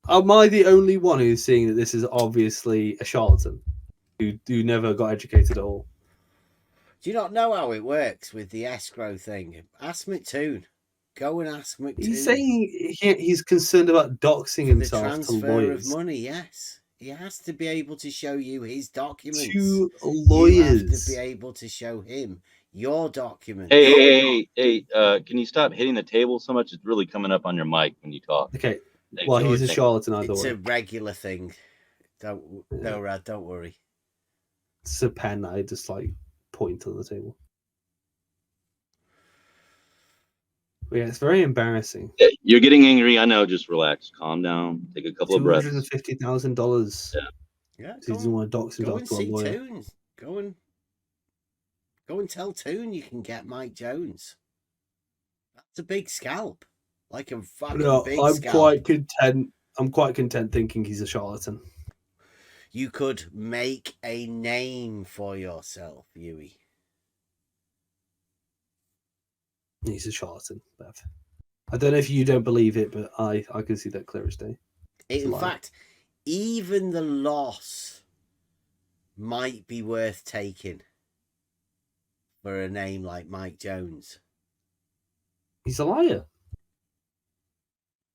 Am I the only one who's seeing that this is obviously a charlatan who never got educated at all? Do you not know how it works with the escrow thing? Ask McToon. Go and ask McToon. He's saying he's concerned about doxing for the himself to transfer of lawyers. money. Yes, he has to be able to show you his documents. To You have to lawyers. be able to show him your documents. Hey, can you stop hitting the table so much? It's really coming up on your mic when you talk. Okay. Thank Well, you. he's a charlatan either It's way. a regular thing. No, Rad, don't worry. It's a pen that I just like point on the table. But yeah, it's very embarrassing. You're getting angry. I know. Just relax. Calm down. Take a couple of breaths. $250,000. Yeah, He doesn't want to dox go himself and to a see lawyer. Toon. Go and tell Toon you can get Mike Jones. That's a big scalp. Like a fucking big scalp. I'm quite content thinking he's a charlatan. You could make a name for yourself, Yewie. He's a charlatan, Bev. I don't know if you don't believe it, but I can see that clear as day. In fact, even the loss might be worth taking for a name like Mike Jones. He's a liar.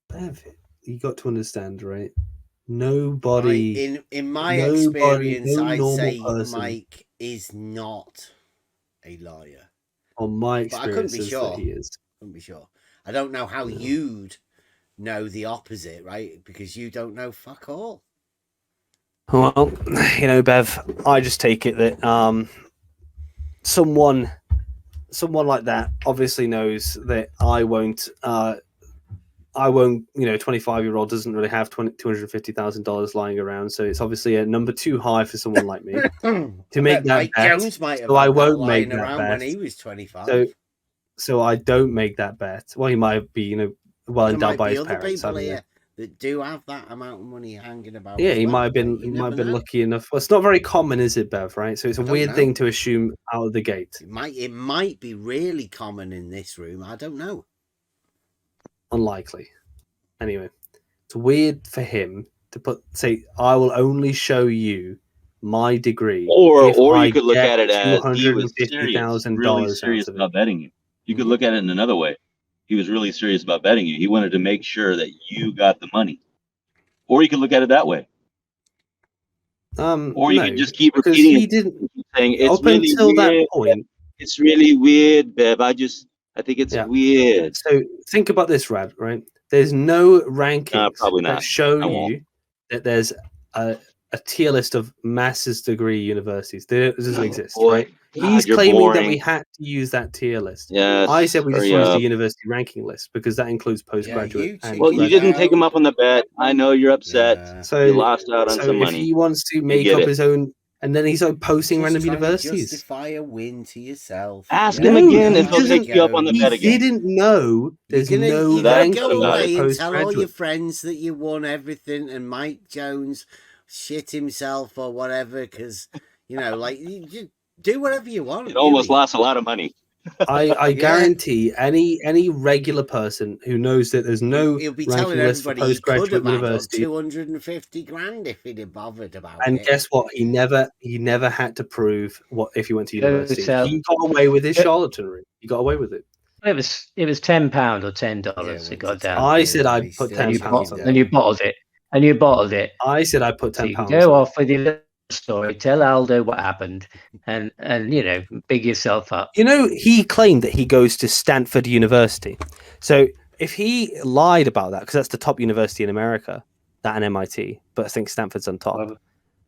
Bev, you got to understand, right? Nobody. In my experience, no I'd normal say person. Mike is not a liar. On my But I couldn't experience, be sure. that he is. Couldn't be sure. I don't know how you'd know the opposite, right? Because you don't know fuck all. Well, you know, Bev, I just take it that someone like that obviously knows that I won't, you know, 25-year-old doesn't really have $250,000 lying around, so it's obviously a number too high for someone like me to make that Mike bet. Jones might have So I had that won't lying make that around bet. when he was 25. So I don't make that bet. Well, he might be, you know, well There endowed might by be his other parents. people here that do have that amount of money hanging about. Yeah, as he well, might have been. right? You He might have never been know. lucky enough. Well, it's not very common, is it, Bev? Right. So it's a I don't weird know. thing to assume out of the gate. It might be really common in this room. I don't know. Unlikely. Anyway, it's weird for him to say, "I will only show you my degree." Or I you could look get at it as he was really $250,000 serious out of it. about betting you. You could look at it in another way. He was really serious about betting you. He wanted to make sure that you got the money. Or you could look at it that way. Or you could just keep repeating he it. didn't. Saying it's Up really until that weird. point, It's really weird, Bev. I think it's weird. So think about this, Rad. Right? There's no rankings probably not. that show I won't. you that there's a tier list of master's degree universities. It doesn't exist, right? He's claiming that we had to use that tier list. Yes, I said we just use the university ranking list because that includes postgraduate. Well, you didn't take him up on the bet. I know you're upset. Yeah. So you lost out on some if money. he wants to make up his own, and then he's like posting Just random trying to universities. justify a win to yourself. Ask him again, and he'll take you up on the bet He again. didn't know there's no You're gonna ranking go away and tell all your postgraduate. friends that you won everything, and Mike Jones shit himself or whatever, because you know, like you do whatever you want. It almost lost a lot of money. I guarantee any regular person who knows that there's no He'll be ranking telling list for everybody he could postgraduate have had university. 250 grand if he'd have bothered about And it. guess what? He never had to prove what if he went to university. So- He got away with his charlatanry. He got away with it. It was £10 or $10. Yeah, It got $10. down. I said Yeah, I'd he's put still And you, £10 bottled, on and it. you bottled it. And you bottled it. I said I'd put So you £10 can go on it. off with your little story, tell Aldo what happened, and you know, big yourself up. You know, he claimed that he goes to Stanford University. So if he lied about that, because that's the top university in America, that and MIT, but I think Stanford's on top.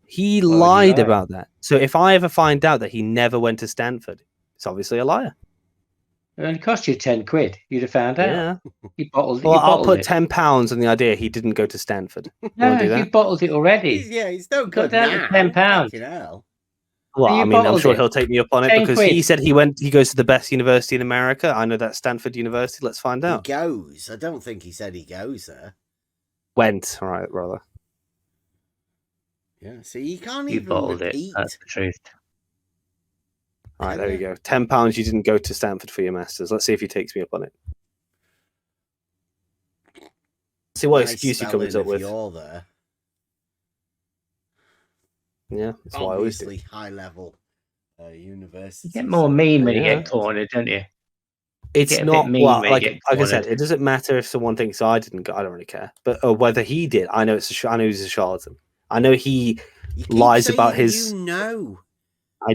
He would you lied lie? about that. So if I ever find out that he never went to Stanford, it's obviously a liar. It only cost you £10. You'd have found out. Yeah. You bottled, Well, you I'll bottled put it. £10 on the idea he didn't go to Stanford. No, do that? you bottled it already. He's no got good down to now. £10. Fucking hell. Well, You I mean, I'm bottled sure it. he'll take me up on it 10 because quid. he said he goes to the best university in America. I know that's Stanford University. Let's find out. He goes. I don't think he said he goes there. Went, all right, rather. Yeah. See, you can't You even bottled it. repeat. That's the truth. All right, Can there you you? go. £10 you didn't go to Stanford for your masters. Let's see if he takes me up on it. See what Nice excuse he spelling comes up of with. your there. Yeah, that's what I always do. Obviously, high level university. You get more mean when you Yeah. get cornered, don't you? It's get a bit not mean well, when you like get I said, cornered. it doesn't matter if someone thinks I didn't go. I don't really care, but whether he did, I know I know he's a charlatan. I know he You keep lies saying about his. You know,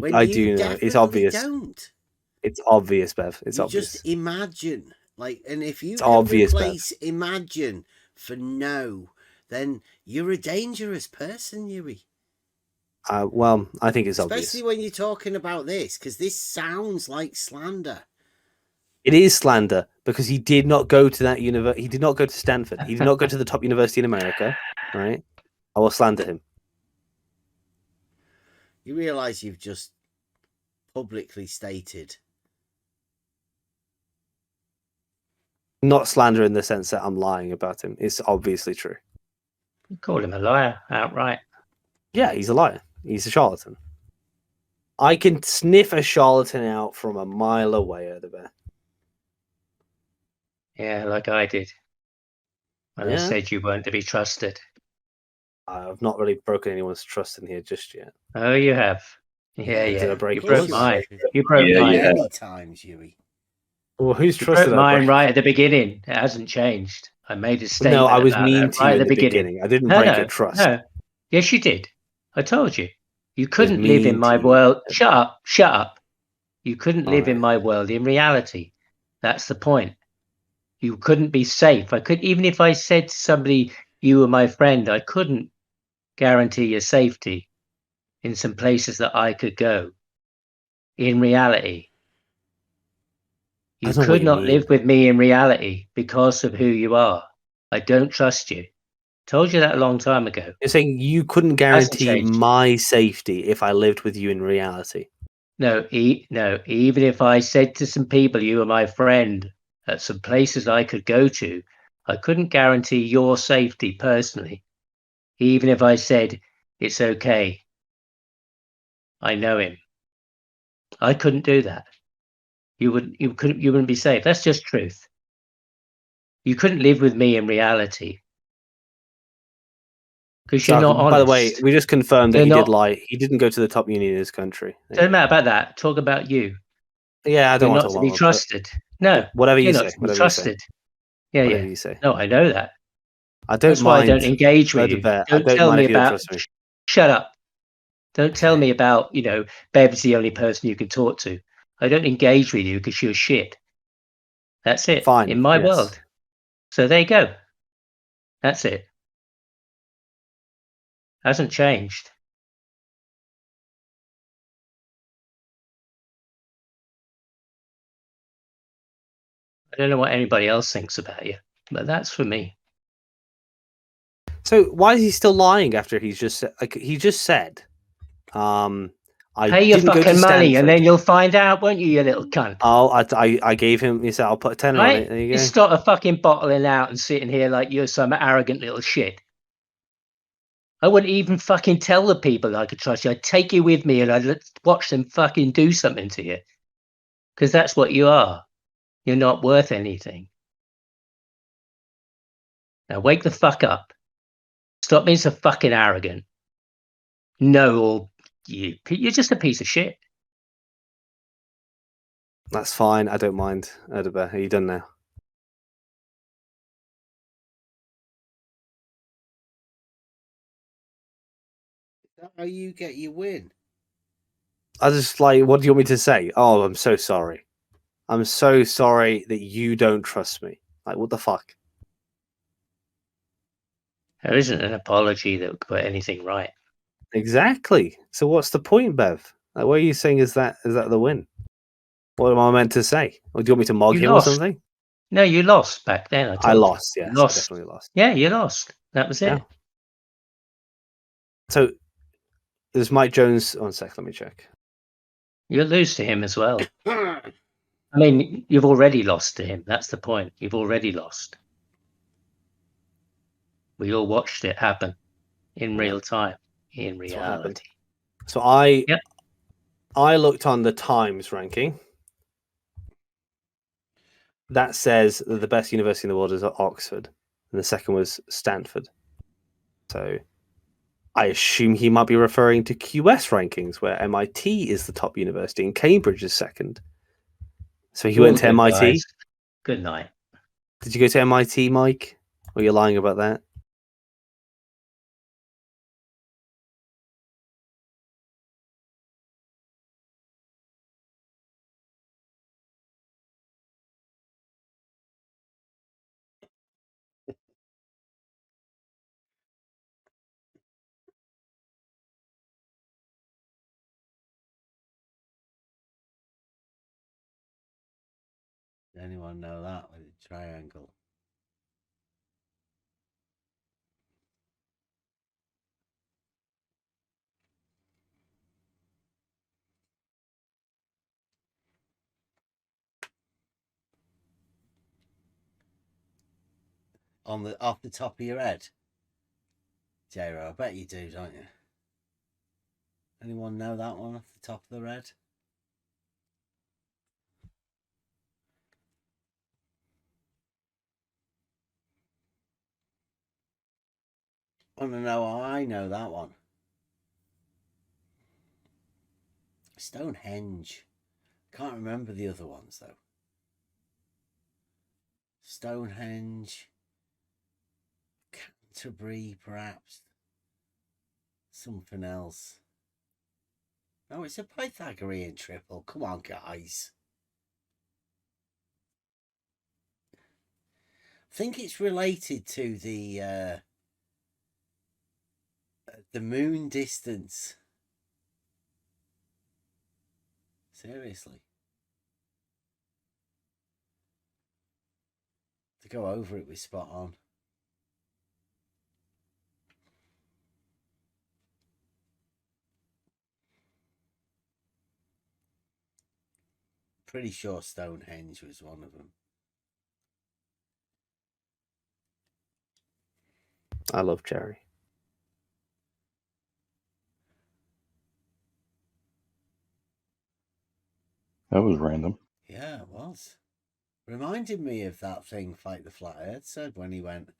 when I you do know. definitely It's obvious. don't. It's obvious, Bev. It's You obvious. just imagine, like, and if you It's can obvious, Bev. replace imagine for no, then you're a dangerous person, Yewie. Well, I think it's Especially obvious. when you're talking about this, because this sounds like slander. It is slander because he did not go to that university. He did not go to Stanford. He did not go to the top university in America. Right? I will slander him. You realise you've just publicly stated. Not slander in the sense that I'm lying about him. It's obviously true. You called him a liar outright. Yeah, he's a liar. He's a charlatan. I can sniff a charlatan out from a mile away, Odebear. Yeah, like I did. When I Yeah. said you weren't to be trusted. I've not really broken anyone's trust in here just yet. Oh, you have. Yeah, Yeah. I break You broke yours? mine. You broke Yeah, mine. you have. Many times, Yewie. Well, who's You trusted? broke mine right at the beginning. It hasn't changed. I made a statement. No, I was about mean that to right you at in the the beginning. I didn't No, break no, your trust. no. Yes, you did. I told you. You couldn't live in mean my to you. world. Shut up. Shut up. You couldn't All live in right. my world in reality. That's the point. You couldn't be safe. I could, even if I said to somebody, you were my friend, I couldn't guarantee your safety in some places that I could go. In reality, you I don't know what could you not mean. live with me in reality because of who you are. I don't trust you. Told you that a long time ago. You're saying you couldn't guarantee changed. my safety if I lived with you in reality. No, no. Even if I said to some people, you were my friend, at some places I could go to, I couldn't guarantee your safety personally. Even if I said it's okay, I know him. I couldn't do that. You wouldn't be safe. That's just truth. You couldn't live with me in reality because you're not honest. By the way, we just confirmed that You're he not- did lie. He didn't go to the top uni in his country. Doesn't matter about that. Talk about you. Yeah, I don't You're want not to to talk be about it. trusted. No, Whatever you you're not say. to be Whatever you say. trusted. Yeah, Whatever yeah. you say. No, I know that. I don't That's why I mind. don't engage with you. I Don't don't tell mind me if you don't about. trust me. Shut up. Don't tell me about, Bev's the only person you can talk to. I don't engage with you because you're shit. That's it. Fine. In my yes. world. So there you go. That's it. Hasn't changed. I don't know what anybody else thinks about you, but that's for me. So why is he still lying after he's just he just said, I Pay your didn't go to fucking money and Stanford. then you'll find out, won't you, you little cunt? Oh, I gave him. He said, "I'll put a tenner on it." There you You go. stop a fucking bottling out and sitting here like you're some arrogant little shit. I wouldn't even fucking tell the people I could trust you. I'd take you with me and I'd watch them fucking do something to you. Because that's what you are. You're not worth anything. Now wake the fuck up. Stop being so fucking arrogant. No, you're just a piece of shit. That's fine. I don't mind. Odebear, are you done now? Is that how you get your win? I just like, what do you want me to say? Oh, I'm so sorry. I'm so sorry that you don't trust me. Like, what the fuck? There isn't an apology that would put anything right. Exactly. So what's the point, Bev? Like, what are you saying? Is that the win? What am I meant to say? Or do you want me to mog You him lost. or something? No, you lost back then. I lost. Yes, lost. I definitely lost. Yeah, you lost. That was it. Yeah. So there's Mike Jones. One sec, let me check. You'll lose to him as well. I mean, you've already lost to him. That's the point. You've already lost. We all watched it happen in real time, in reality. So I I looked on the Times ranking. That says that the best university in the world is at Oxford, and the second was Stanford. So I assume he might be referring to QS rankings, where MIT is the top university and Cambridge is second. So he All went to good, MIT. guys. Good night. Did you go to MIT, Mike? Or are you lying about that? Does anyone know that with a triangle? Off the top of your head, J-Ro, I bet you do, don't you? Anyone know that one off the top of their head? I want to know how I know that one. Stonehenge. Can't remember the other ones though. Stonehenge. Canterbury, perhaps. Something else. No, it's a Pythagorean triple. Come on, guys. I think it's related to the moon distance. Seriously. To go over it with spot on. Pretty sure Stonehenge was one of them. I love Jerry. That was random. Yeah, it was. Reminded me of that thing Fight the Flat Earth said when he went,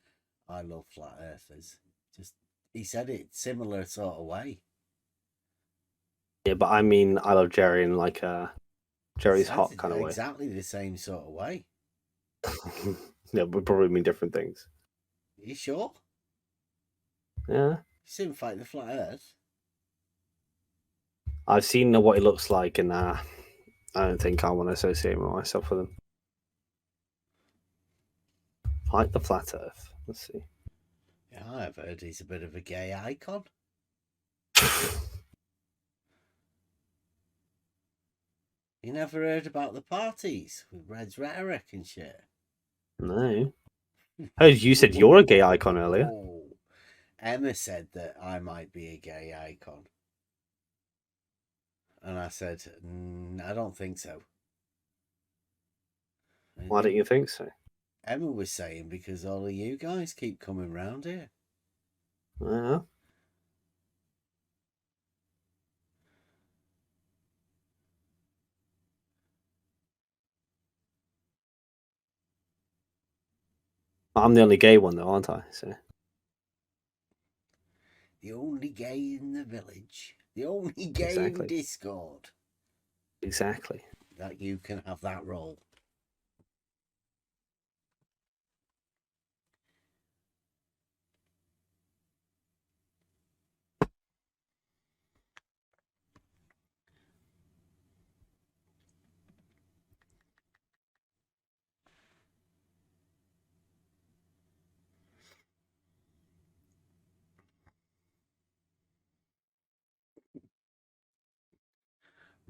I love flat earthers. Just, he said it similar sort of way. Yeah, but I mean, I love Jerry in like a Jerry's hot kind of way. Exactly the same sort of way. Yeah, we probably mean different things. You sure? Yeah. You seen Fight the Flat Earth? I've seen what he looks like, and I don't think I want to associate myself with him. Fight the Flat Earth. Let's see. Yeah, I've heard he's a bit of a gay icon. You never heard about the parties with Red's rhetoric and shit? No. Oh, you said you're a gay icon earlier. Oh. Emma said that I might be a gay icon. And I said, I don't think so. Why don't you think so? Emma was saying because all of you guys keep coming round here. Yeah. I'm the only gay one, though, aren't I? So. The only gay in the village. The only gay Exactly. in Discord. Exactly. That you can have that role.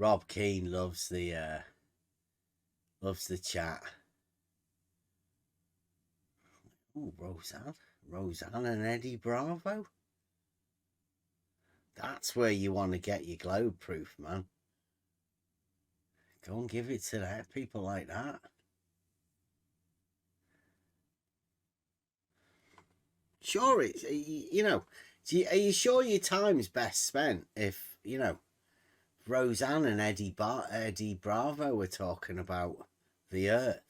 Rob Keane loves the chat. Oh, Roseanne and Eddie Bravo. That's where you want to get your globe proof, man. Go and give it to that people like that. Sure, it's, you know, are you sure your time's best spent if, you know, Roseanne and Eddie Bravo were talking about the Earth.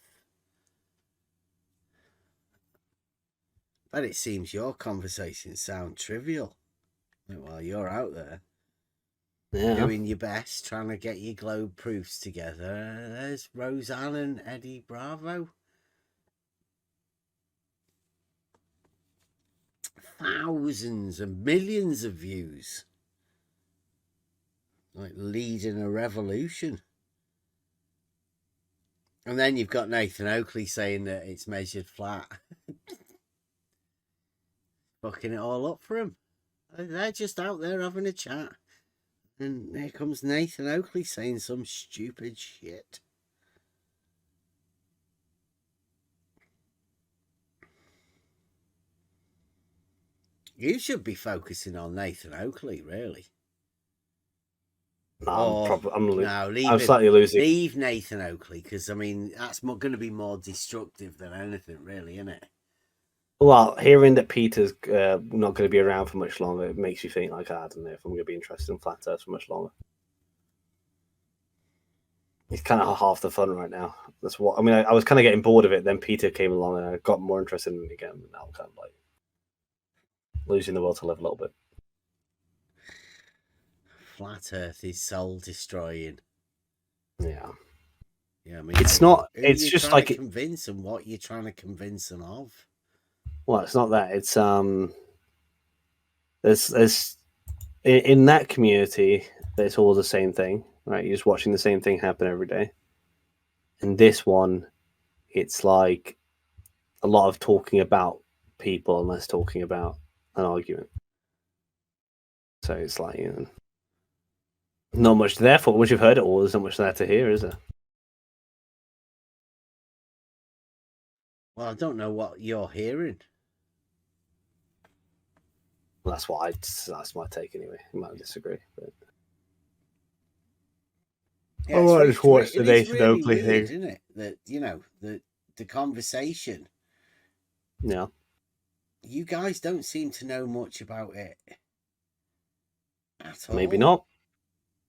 But it seems your conversations sound trivial while you're out there doing your best, trying to get your globe proofs together. There's Roseanne and Eddie Bravo. Thousands and millions of views. Like leading a revolution. And then you've got Nathan Oakley saying that it's measured flat. Fucking it all up for him. They're just out there having a chat. And here comes Nathan Oakley saying some stupid shit. You should be focusing on Nathan Oakley, really. No, I'm slightly losing. Leave Nathan Oakley, because, I mean, that's going to be more destructive than anything, really, isn't it? Well, hearing that Peter's not going to be around for much longer, it makes you think, like, I don't know if I'm going to be interested in Flat Earth for much longer. It's kind of half the fun right now. That's what I mean. I was kind of getting bored of it. Then Peter came along, and I got more interested in it again. And now I'm kind of like losing the will to live a little bit. Flat Earth is soul destroying. Yeah. Yeah, I mean, it's not. Who It's you're just trying like to convince them. What you're trying to convince them of? Well, it's not that. It's There's in that community, it's all the same thing, right? You're just watching the same thing happen every day. In this one, it's like a lot of talking about people and less talking about an argument. So it's like, you know, not much there for. Once you've heard it all, there's not much there to hear, is there? Well, I don't know what you're hearing. Well, that's my take anyway. You might disagree, but Yeah, I just watched the Nathan really Oakley weird, thing. isn't it? That, you know, the conversation. Yeah. You guys don't seem to know much about it at all. Maybe not.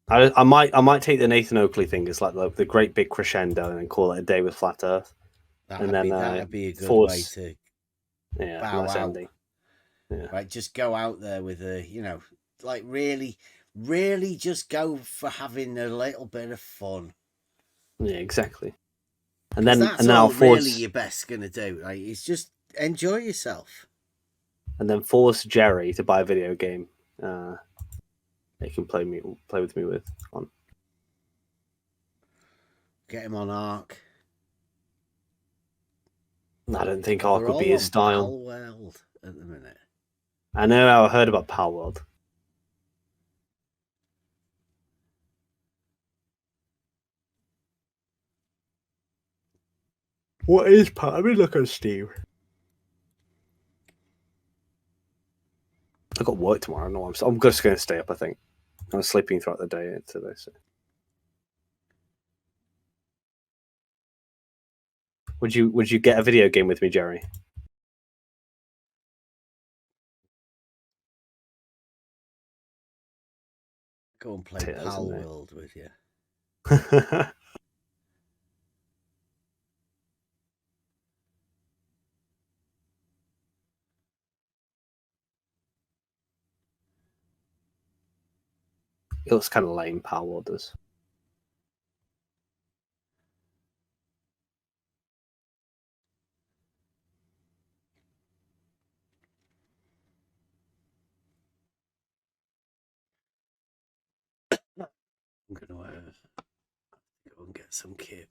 I might take the Nathan Oakley thing as like the great big crescendo and then call it a day with Flat Earth. That'd be a good way to bow nice out. ending. Yeah. Right, just go out there with a, you know, like really just go for having a little bit of fun. Yeah, exactly. And then I'll really your best gonna do. Like, it's just enjoy yourself. And then force Jerry to buy a video game. They can play with me with on. Get him on Ark. I don't think Ark would be his style. Pal World at the minute. I know. I heard about Pal World. What is Pal? Let me look on Steam. I got work tomorrow. No, I'm just going to stay up. I think I was sleeping throughout the day today. So. Would you get a video game with me, Jerry? Go and play Pal World with you. It looks kind of lame, Pal World does. I'm gonna go and get some kip.